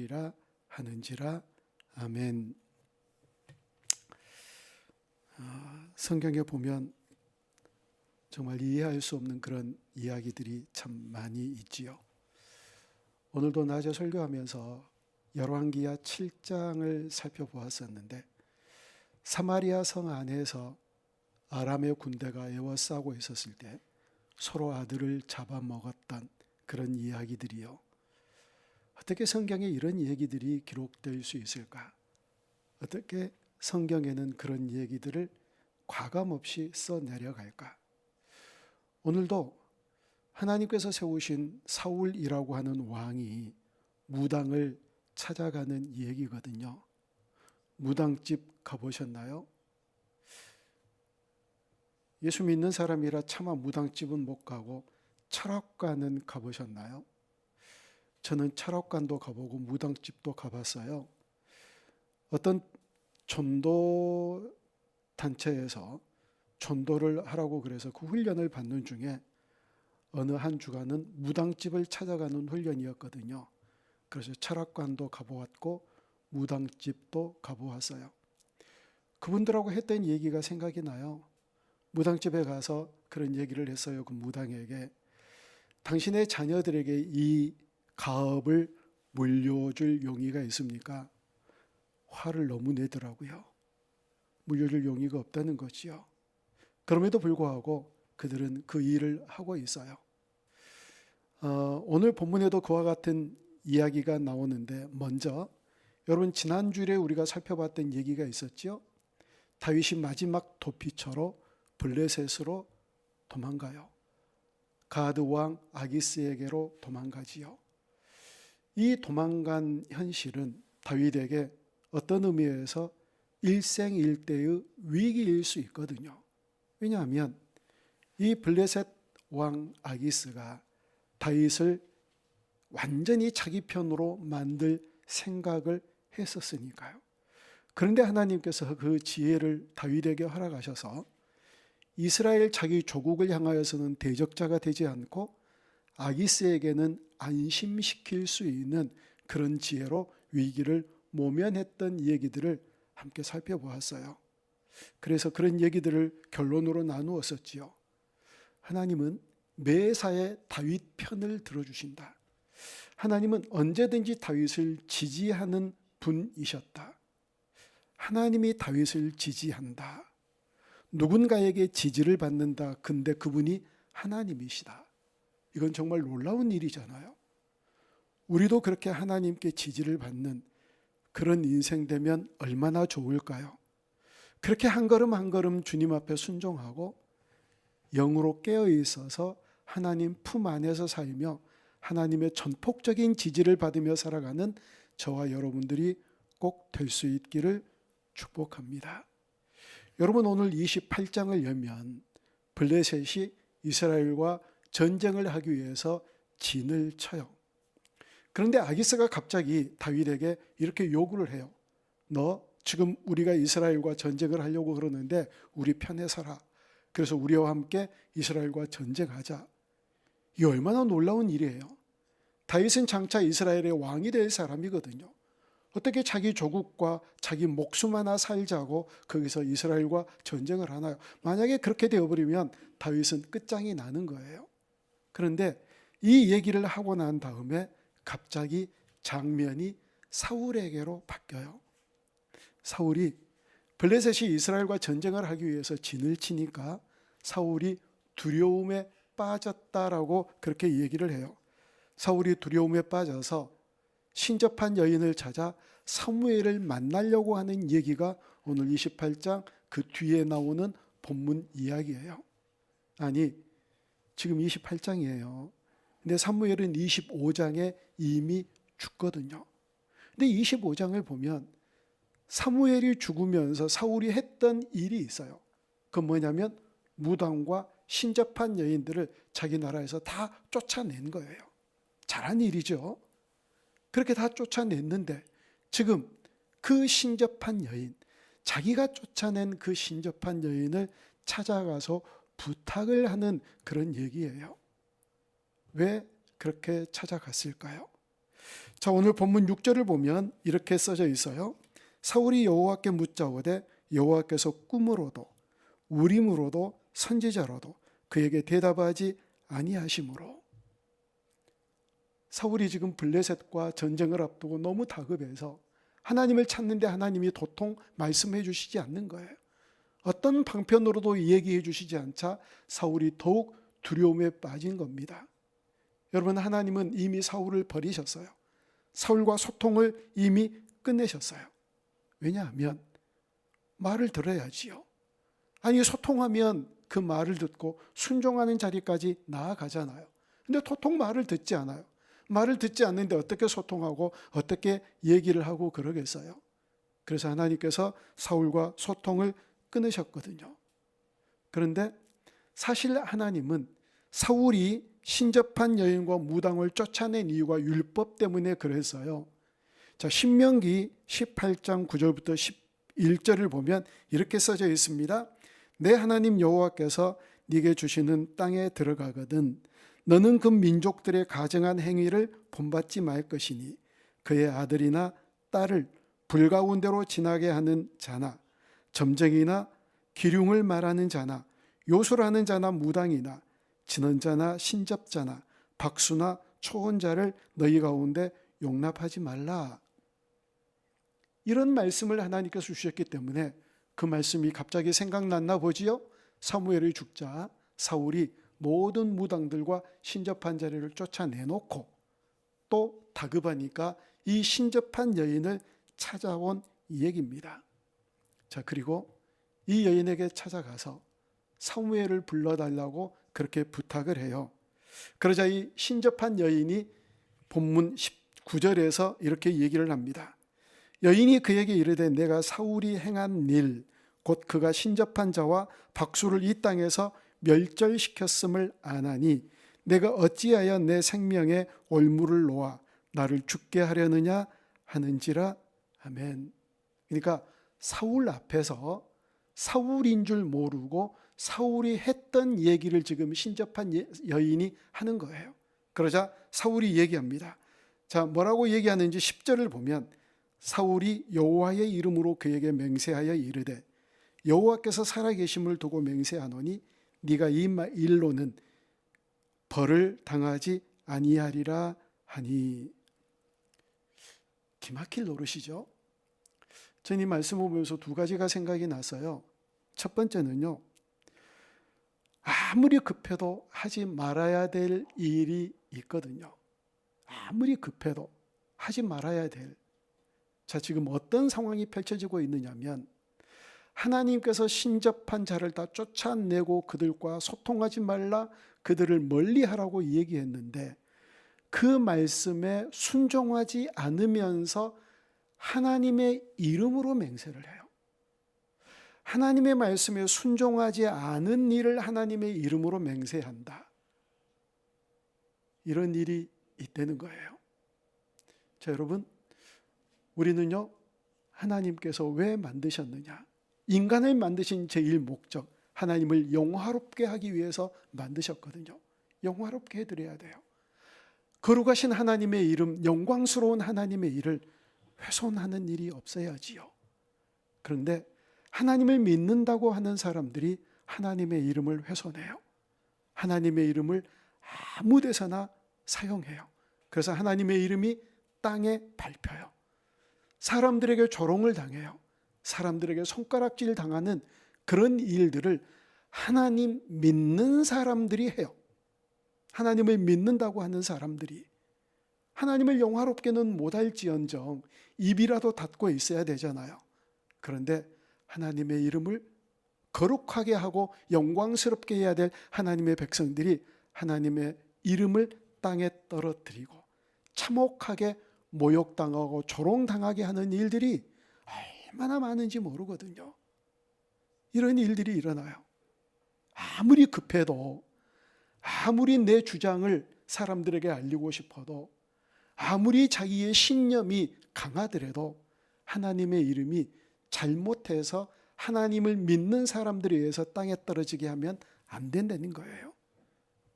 되리라 하는지라. 아멘. 성경에 보면 정말 이해할 수 없는 그런 이야기들이 참 많이 있지요. 오늘도 낮에 설교하면서 열왕기하 7장을 살펴보았었는데, 사마리아 성 안에서 아람의 군대가 에워싸고 있었을 때 서로 아들을 잡아먹었던 그런 이야기들이요. 어떻게 성경에 이런 얘기들이 기록될 수 있을까? 어떻게 성경에는 그런 얘기들을 과감없이 써내려갈까? 오늘도 하나님께서 세우신 사울이라고 하는 왕이 무당을 찾아가는 얘기거든요. 무당집 가보셨나요? 예수 믿는 사람이라 차마 무당집은 못 가고 철학관은 가보셨나요? 저는 철학관도 가보고 무당집도 가봤어요. 어떤 전도 단체에서 전도를 하라고 그래서 그 훈련을 받는 중에 어느 한 주간은 무당집을 찾아가는 훈련이었거든요. 그래서 철학관도 가보았고 무당집도 가보았어요. 그분들하고 했던 얘기가 생각이 나요. 무당집에 가서 그런 얘기를 했어요. 그 무당에게, 당신의 자녀들에게 이 가업을 물려줄 용의가 있습니까? 화를 너무 내더라고요. 물려줄 용의가 없다는 거지요. 그럼에도 불구하고 그들은 그 일을 하고 있어요. 오늘 본문에도 그와 같은 이야기가 나오는데, 먼저 여러분 지난주에 우리가 살펴봤던 얘기가 있었죠. 다윗이 마지막 도피처로 블레셋으로 도망가요. 가드 왕 아기스에게로 도망가지요. 이 도망간 현실은 다윗에게 어떤 의미에서 일생일대의 위기일 수 있거든요. 왜냐하면 이 블레셋 왕 아기스가 다윗을 완전히 자기 편으로 만들 생각을 했었으니까요. 그런데 하나님께서 그 지혜를 다윗에게 허락하셔서 이스라엘 자기 조국을 향하여서는 대적자가 되지 않고 아기스에게는 안심시킬 수 있는 그런 지혜로 위기를 모면했던 얘기들을 함께 살펴보았어요. 그래서 그런 얘기들을 결론으로 나누었었지요. 하나님은 매사에 다윗 편을 들어주신다. 하나님은 언제든지 다윗을 지지하는 분이셨다. 하나님이 다윗을 지지한다. 누군가에게 지지를 받는다. 근데 그분이 하나님이시다. 이건 정말 놀라운 일이잖아요. 우리도 그렇게 하나님께 지지를 받는 그런 인생 되면 얼마나 좋을까요? 그렇게 한 걸음 한 걸음 주님 앞에 순종하고 영으로 깨어 있어서 하나님 품 안에서 살며 하나님의 전폭적인 지지를 받으며 살아가는 저와 여러분들이 꼭 될 수 있기를 축복합니다. 여러분, 오늘 28장을 열면 블레셋이 이스라엘과 전쟁을 하기 위해서 진을 쳐요. 그런데 아기스가 갑자기 다윗에게 이렇게 요구를 해요. 너 지금 우리가 이스라엘과 전쟁을 하려고 그러는데 우리 편에 서라. 그래서 우리와 함께 이스라엘과 전쟁하자. 이 얼마나 놀라운 일이에요. 다윗은 장차 이스라엘의 왕이 될 사람이거든요. 어떻게 자기 조국과 자기 목숨 하나 살자고 거기서 이스라엘과 전쟁을 하나요? 만약에 그렇게 되어버리면 다윗은 끝장이 나는 거예요. 그런데 이 얘기를 하고 난 다음에 갑자기 장면이 사울에게로 바뀌어요. 사울이 블레셋이 이스라엘과 전쟁을 하기 위해서 진을 치니까 사울이 두려움에 빠졌다라고 그렇게 얘기를 해요. 사울이 두려움에 빠져서 신접한 여인을 찾아 사무엘을 만나려고 하는 얘기가 오늘 28장 그 뒤에 나오는 본문 이야기예요. 아니, 지금 28장이에요. 근데 사무엘은 25장에 이미 죽거든요. 근데 25장을 보면 사무엘이 죽으면서 사울이 했던 일이 있어요. 그건 뭐냐면 무당과 신접한 여인들을 자기 나라에서 다 쫓아낸 거예요. 잘한 일이죠. 그렇게 다 쫓아냈는데 지금 그 신접한 여인, 자기가 쫓아낸 그 신접한 여인을 찾아가서 부탁을 하는 그런 얘기예요. 왜 그렇게 찾아갔을까요? 자, 오늘 본문 6절을 보면 이렇게 써져 있어요. 사울이 여호와께 묻자오되 여호와께서 꿈으로도 우림으로도 선지자로도 그에게 대답하지 아니하심으로. 사울이 지금 블레셋과 전쟁을 앞두고 너무 다급해서 하나님을 찾는데 하나님이 도통 말씀해 주시지 않는 거예요. 어떤 방편으로도 얘기해 주시지 않자 사울이 더욱 두려움에 빠진 겁니다. 여러분, 하나님은 이미 사울을 버리셨어요. 사울과 소통을 이미 끝내셨어요. 왜냐하면 말을 들어야지요. 아니, 소통하면 그 말을 듣고 순종하는 자리까지 나아가잖아요. 근데 도통 말을 듣지 않아요. 말을 듣지 않는데 어떻게 소통하고 어떻게 얘기를 하고 그러겠어요? 그래서 하나님께서 사울과 소통을 끊으셨거든요. 그런데 사실 하나님은 사울이 신접한 여인과 무당을 쫓아낸 이유가 율법 때문에 그랬어요. 자, 신명기 18장 9절부터 11절을 보면 이렇게 써져 있습니다. 내 하나님 여호와께서 네게 주시는 땅에 들어가거든 너는 그 민족들의 가증한 행위를 본받지 말 것이니 그의 아들이나 딸을 불 가운데로 지나게 하는 자나 점쟁이나 기륭을 말하는 자나 요술하는 자나 무당이나 진언자나 신접자나 박수나 초혼자를 너희 가운데 용납하지 말라. 이런 말씀을 하나님께서 주셨기 때문에 그 말씀이 갑자기 생각났나 보지요. 사무엘이 죽자 사울이 모든 무당들과 신접한 자를 쫓아내놓고 또 다급하니까 이 신접한 여인을 찾아온 이 얘기입니다. 자, 그리고 이 여인에게 찾아가서 사무엘을 불러달라고 그렇게 부탁을 해요. 그러자 이 신접한 여인이 본문 19절에서 이렇게 얘기를 합니다. 여인이 그에게 이르되 내가 사울이 행한 일 곧 그가 신접한 자와 박수를 이 땅에서 멸절시켰음을 아나니 내가 어찌하여 내 생명에 올무를 놓아 나를 죽게 하려느냐 하는지라. 아멘. 그러니까 사울 앞에서 사울인 줄 모르고 사울이 했던 얘기를 지금 신접한 여인이 하는 거예요. 그러자 사울이 얘기합니다. 자, 뭐라고 얘기하는지 10절을 보면 사울이 여호와의 이름으로 그에게 맹세하여 이르되 여호와께서 살아계심을 두고 맹세하노니 네가 이 일로는 벌을 당하지 아니하리라 하니. 기막힐 노릇이죠. 저는 이 말씀을 보면서 두 가지가 생각이 났어요. 첫 번째는요, 아무리 급해도 하지 말아야 될 일이 있거든요. 아무리 급해도 하지 말아야 될. 자, 지금 어떤 상황이 펼쳐지고 있느냐면 하나님께서 신접한 자를 다 쫓아내고 그들과 소통하지 말라, 그들을 멀리하라고 얘기했는데 그 말씀에 순종하지 않으면서 하나님의 이름으로 맹세를 해요. 하나님의 말씀에 순종하지 않은 일을 하나님의 이름으로 맹세한다. 이런 일이 있다는 거예요. 자, 여러분, 우리는요, 하나님께서 왜 만드셨느냐? 인간을 만드신 제1 목적, 하나님을 영화롭게 하기 위해서 만드셨거든요. 영화롭게 해드려야 돼요. 거룩하신 하나님의 이름, 영광스러운 하나님의 일을 훼손하는 일이 없어야지요. 그런데 하나님을 믿는다고 하는 사람들이 하나님의 이름을 훼손해요. 하나님의 이름을 아무 데서나 사용해요. 그래서 하나님의 이름이 땅에 밟혀요. 사람들에게 조롱을 당해요. 사람들에게 손가락질 당하는 그런 일들을 하나님 믿는 사람들이 해요. 하나님을 믿는다고 하는 사람들이. 하나님을 영화롭게는 못할지언정 입이라도 닫고 있어야 되잖아요. 그런데 하나님의 이름을 거룩하게 하고 영광스럽게 해야 될 하나님의 백성들이 하나님의 이름을 땅에 떨어뜨리고 참혹하게 모욕당하고 조롱당하게 하는 일들이 얼마나 많은지 모르거든요. 이런 일들이 일어나요. 아무리 급해도, 아무리 내 주장을 사람들에게 알리고 싶어도, 아무리 자기의 신념이 강하더라도 하나님의 이름이 잘못해서 하나님을 믿는 사람들에 의해서 땅에 떨어지게 하면 안 된다는 거예요.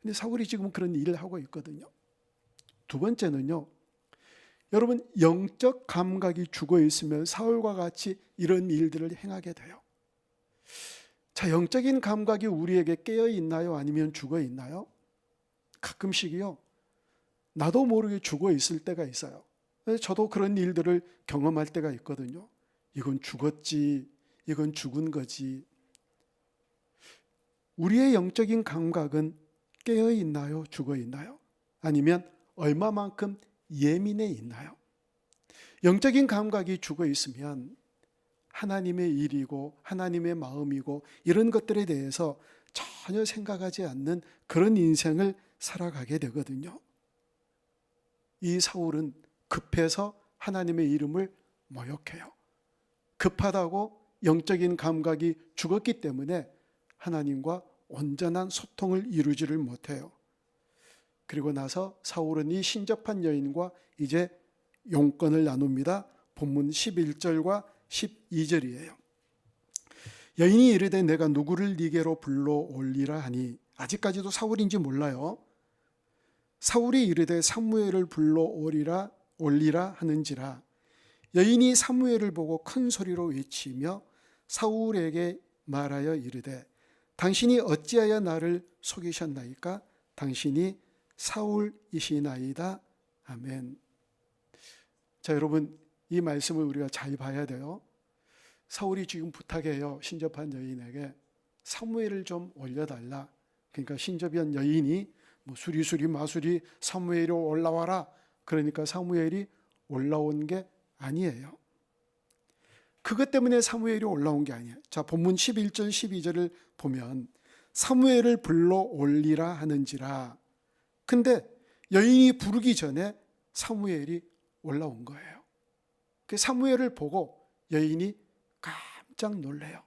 근데 사울이 지금 그런 일을 하고 있거든요. 두 번째는요, 여러분, 영적 감각이 죽어 있으면 사울과 같이 이런 일들을 행하게 돼요. 자, 영적인 감각이 우리에게 깨어 있나요? 아니면 죽어 있나요? 가끔씩이요, 나도 모르게 죽어 있을 때가 있어요. 저도 그런 일들을 경험할 때가 있거든요. 이건 죽었지, 이건 죽은 거지. 우리의 영적인 감각은 깨어 있나요? 죽어 있나요? 아니면 얼마만큼 예민해 있나요? 영적인 감각이 죽어 있으면 하나님의 일이고 하나님의 마음이고 이런 것들에 대해서 전혀 생각하지 않는 그런 인생을 살아가게 되거든요. 이 사울은 급해서 하나님의 이름을 모욕해요. 급하다고 영적인 감각이 죽었기 때문에 하나님과 온전한 소통을 이루지를 못해요. 그리고 나서 사울은 이 신접한 여인과 이제 용건을 나눕니다. 본문 11절과 12절이에요. 여인이 이르되 내가 누구를 네게로 불러올리라 하니, 아직까지도 사울인지 몰라요. 사울이 이르되 사무엘을 불러올리라 하는지라. 여인이 사무엘을 보고 큰 소리로 외치며 사울에게 말하여 이르되 당신이 어찌하여 나를 속이셨나이까? 당신이 사울이시나이다. 아멘. 자, 여러분, 이 말씀을 우리가 잘 봐야 돼요. 사울이 지금 부탁해요. 신접한 여인에게 사무엘을 좀 올려달라. 그러니까 신접한 여인이 뭐 수리수리 마수리 사무엘이 올라와라. 그러니까 사무엘이 올라온 게 아니에요. 그것 때문에 사무엘이 올라온 게 아니에요. 자, 본문 11절 12절을 보면 사무엘을 불러 올리라 하는지라. 근데 여인이 부르기 전에 사무엘이 올라온 거예요. 그 사무엘을 보고 여인이 깜짝 놀래요.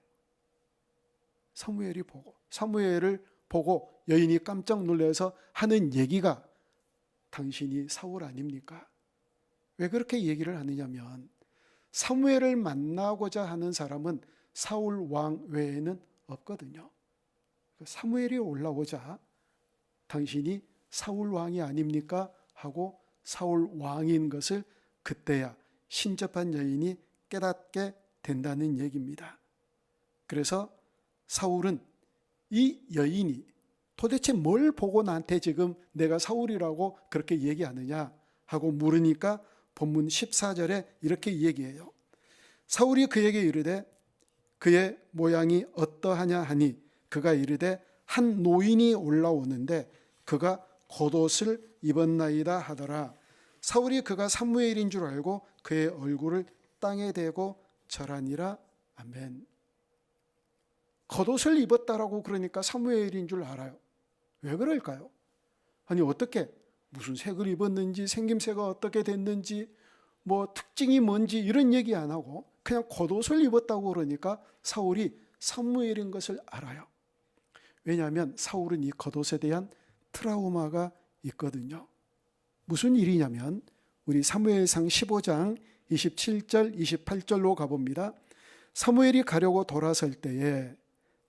사무엘을 보고 여인이 깜짝 놀라서 하는 얘기가 당신이 사울 아닙니까? 왜 그렇게 얘기를 하느냐면 사무엘을 만나고자 하는 사람은 사울 왕 외에는 없거든요. 사무엘이 올라오자 당신이 사울 왕이 아닙니까? 하고 사울 왕인 것을 그때야 신접한 여인이 깨닫게 된다는 얘기입니다. 그래서 사울은 이 여인이 도대체 뭘 보고 나한테 지금 내가 사울이라고 그렇게 얘기하느냐 하고 물으니까 본문 14절에 이렇게 얘기해요. 사울이 그에게 이르되 그의 모양이 어떠하냐 하니 그가 이르되 한 노인이 올라오는데 그가 겉옷을 입었나이다 하더라. 사울이 그가 사무엘인 줄 알고 그의 얼굴을 땅에 대고 절하니라. 아멘. 겉옷을 입었다라고 그러니까 사무엘인 줄 알아요. 왜 그럴까요? 아니 어떻게 무슨 색을 입었는지 생김새가 어떻게 됐는지 뭐 특징이 뭔지 이런 얘기 안 하고 그냥 겉옷을 입었다고 그러니까 사울이 사무엘인 것을 알아요. 왜냐하면 사울은 이 겉옷에 대한 트라우마가 있거든요. 무슨 일이냐면 우리 사무엘상 15장 27절 28절로 가봅니다. 사무엘이 가려고 돌아설 때에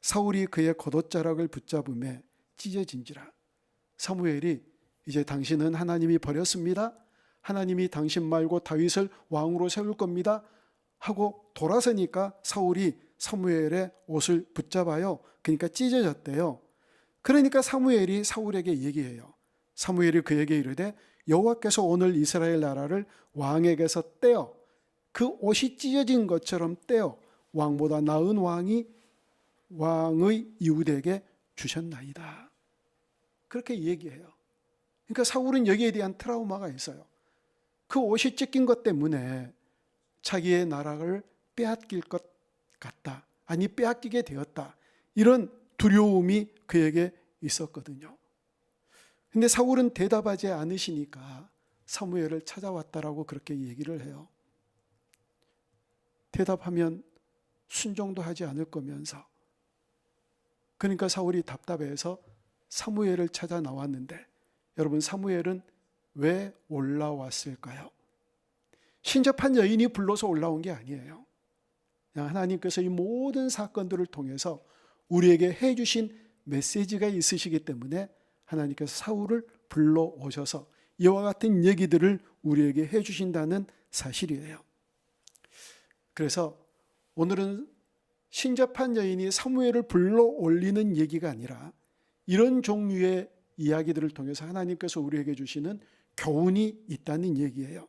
사울이 그의 겉옷자락을 붙잡음에 찢어진지라. 사무엘이 이제 당신은 하나님이 버렸습니다. 하나님이 당신 말고 다윗을 왕으로 세울 겁니다. 하고 돌아서니까 사울이 사무엘의 옷을 붙잡아요. 그러니까 찢어졌대요. 그러니까 사무엘이 사울에게 얘기해요. 사무엘이 그에게 이르되 여호와께서 오늘 이스라엘 나라를 왕에게서 떼어 그 옷이 찢어진 것처럼 떼어 왕보다 나은 왕의 이웃에게 주셨나이다. 그렇게 얘기해요. 그러니까 사울은 여기에 대한 트라우마가 있어요. 그 옷이 찢긴 것 때문에 자기의 나라를 빼앗길 것 같다. 아니 빼앗기게 되었다. 이런 두려움이 그에게 있었거든요. 근데 사울은 대답하지 않으시니까 사무엘을 찾아왔다라고 그렇게 얘기를 해요. 대답하면 순종도 하지 않을 거면서. 그러니까 사울이 답답해서 사무엘을 찾아 나왔는데 여러분 사무엘은 왜 올라왔을까요? 신접한 여인이 불러서 올라온 게 아니에요. 그냥 하나님께서 이 모든 사건들을 통해서 우리에게 해주신 메시지가 있으시기 때문에 하나님께서 사울을 불러오셔서 이와 같은 얘기들을 우리에게 해주신다는 사실이에요. 그래서 오늘은 신접한 여인이 사무엘을 불러 올리는 얘기가 아니라 이런 종류의 이야기들을 통해서 하나님께서 우리에게 주시는 교훈이 있다는 얘기예요.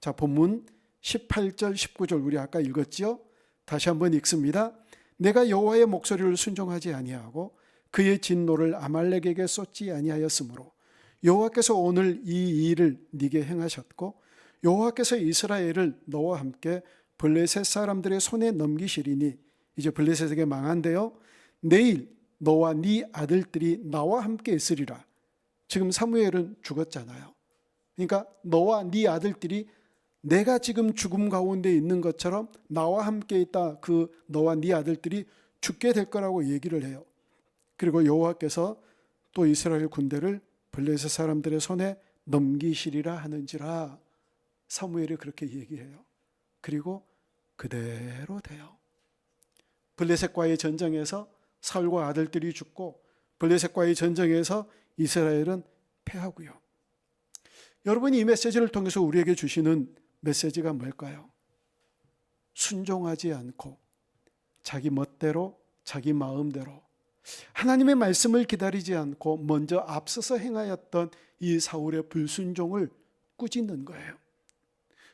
자, 본문 18절 19절 우리 아까 읽었죠? 다시 한번 읽습니다. 내가 여호와의 목소리를 순종하지 아니하고 그의 진노를 아말렉에게 쏟지 아니하였으므로 여호와께서 오늘 이 일을 네게 행하셨고 여호와께서 이스라엘을 너와 함께 블레셋 사람들의 손에 넘기시리니 이제 블레셋에게 망한데요. 내일 너와 네 아들들이 나와 함께 있으리라. 지금 사무엘은 죽었잖아요. 그러니까 너와 네 아들들이 내가 지금 죽음 가운데 있는 것처럼 나와 함께 있다. 그 너와 네 아들들이 죽게 될 거라고 얘기를 해요. 그리고 여호와께서 또 이스라엘 군대를 블레셋 사람들의 손에 넘기시리라 하는지라. 사무엘이 그렇게 얘기해요. 그리고 그대로 돼요. 블레셋과의 전쟁에서 사울과 아들들이 죽고 블레셋과의 전쟁에서 이스라엘은 패하고요. 여러분이 이 메시지를 통해서 우리에게 주시는 메시지가 뭘까요? 순종하지 않고 자기 멋대로 자기 마음대로 하나님의 말씀을 기다리지 않고 먼저 앞서서 행하였던 이 사울의 불순종을 꾸짖는 거예요.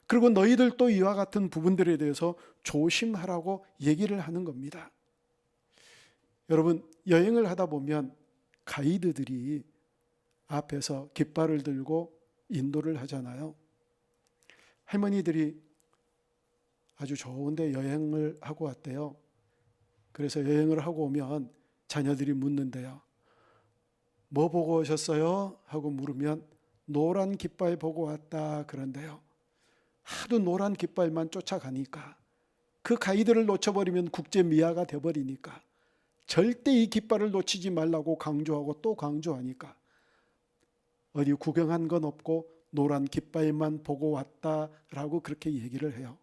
그리고 너희들도 이와 같은 부분들에 대해서 조심하라고 얘기를 하는 겁니다. 여러분, 여행을 하다 보면 가이드들이 앞에서 깃발을 들고 인도를 하잖아요. 할머니들이 아주 좋은데 여행을 하고 왔대요. 그래서 여행을 하고 오면 자녀들이 묻는데요. 뭐 보고 오셨어요? 하고 물으면 노란 깃발 보고 왔다 그런데요. 하도 노란 깃발만 쫓아가니까 그 가이드를 놓쳐버리면 국제 미아가 돼버리니까 절대 이 깃발을 놓치지 말라고 강조하고 또 강조하니까 어디 구경한 건 없고 노란 깃발만 보고 왔다라고 그렇게 얘기를 해요.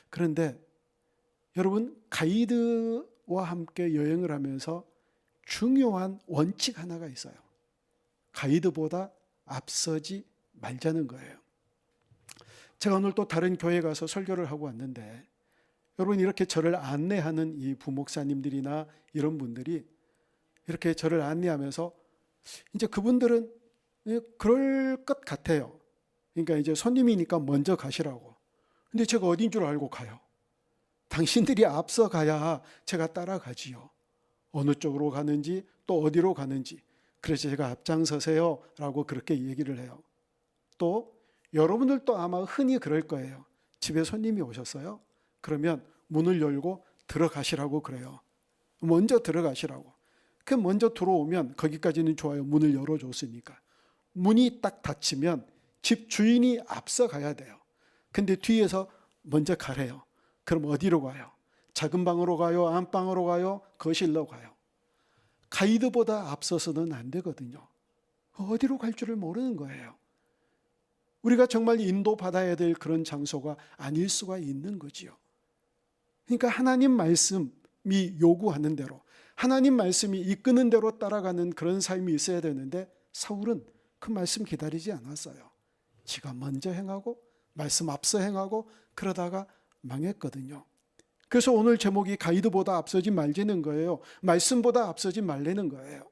그런데 여러분, 가이드와 함께 여행을 하면서 중요한 원칙 하나가 있어요. 가이드보다 앞서지 말자는 거예요. 제가 오늘 또 다른 교회에 가서 설교를 하고 왔는데 여러분, 이렇게 저를 안내하는 이 부목사님들이나 이런 분들이 이렇게 저를 안내하면서 이제 그분들은 그럴 것 같아요. 그러니까 이제 손님이니까 먼저 가시라고. 근데 제가 어딘 줄 알고 가요? 당신들이 앞서 가야 제가 따라가지요. 어느 쪽으로 가는지 또 어디로 가는지. 그래서 제가 앞장서세요 라고 그렇게 얘기를 해요. 또 여러분들도 아마 흔히 그럴 거예요. 집에 손님이 오셨어요? 그러면 문을 열고 들어가시라고 그래요. 먼저 들어가시라고. 그 먼저 들어오면 거기까지는 좋아요. 문을 열어줬으니까. 문이 딱 닫히면 집 주인이 앞서 가야 돼요. 근데 뒤에서 먼저 가래요. 그럼 어디로 가요? 작은 방으로 가요? 안방으로 가요? 거실로 가요? 가이드보다 앞서서는 안 되거든요. 어디로 갈 줄을 모르는 거예요. 우리가 정말 인도받아야 될 그런 장소가 아닐 수가 있는 거지요. 그러니까 하나님 말씀이 요구하는 대로, 하나님 말씀이 이끄는 대로 따라가는 그런 삶이 있어야 되는데 사울은 그 말씀 기다리지 않았어요. 지가 먼저 행하고 말씀 앞서 행하고 그러다가 망했거든요. 그래서 오늘 제목이 가이드보다 앞서지 말자는 거예요. 말씀보다 앞서지 말라는 거예요.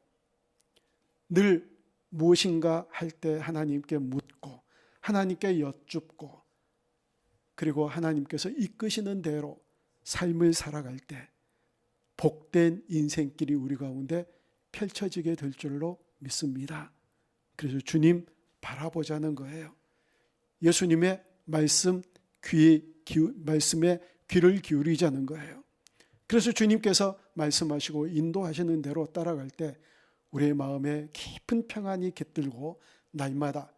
늘 무엇인가 할 때 하나님께 묻고 하나님께 여쭙고 그리고 하나님께서 이끄시는 대로 삶을 살아갈 때 복된 인생길이 우리 가운데 펼쳐지게 될 줄로 믿습니다. 그래서 주님 바라보자는 거예요. 예수님의 말씀에 귀를 기울이자는 거예요. 그래서 주님께서 말씀하시고 인도하시는 대로 따라갈 때 우리의 마음에 깊은 평안이 깃들고 날마다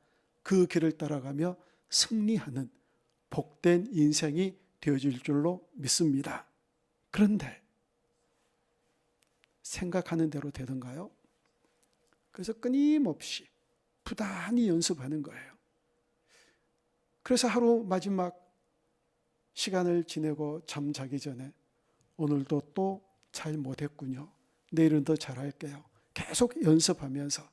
그 길을 따라가며 승리하는 복된 인생이 되어질 줄로 믿습니다. 그런데 생각하는 대로 되던가요? 그래서 끊임없이 부단히 연습하는 거예요. 그래서 하루 마지막 시간을 지내고 잠자기 전에 오늘도 또 잘 못했군요. 내일은 더 잘할게요. 계속 연습하면서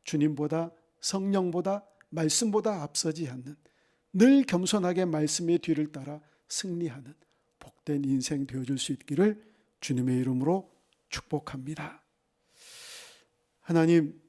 주님보다 성령보다 말씀보다 앞서지 않는, 늘 겸손하게 말씀의 뒤를 따라 승리하는 복된 인생 되어줄 수 있기를 주님의 이름으로 축복합니다. 하나님,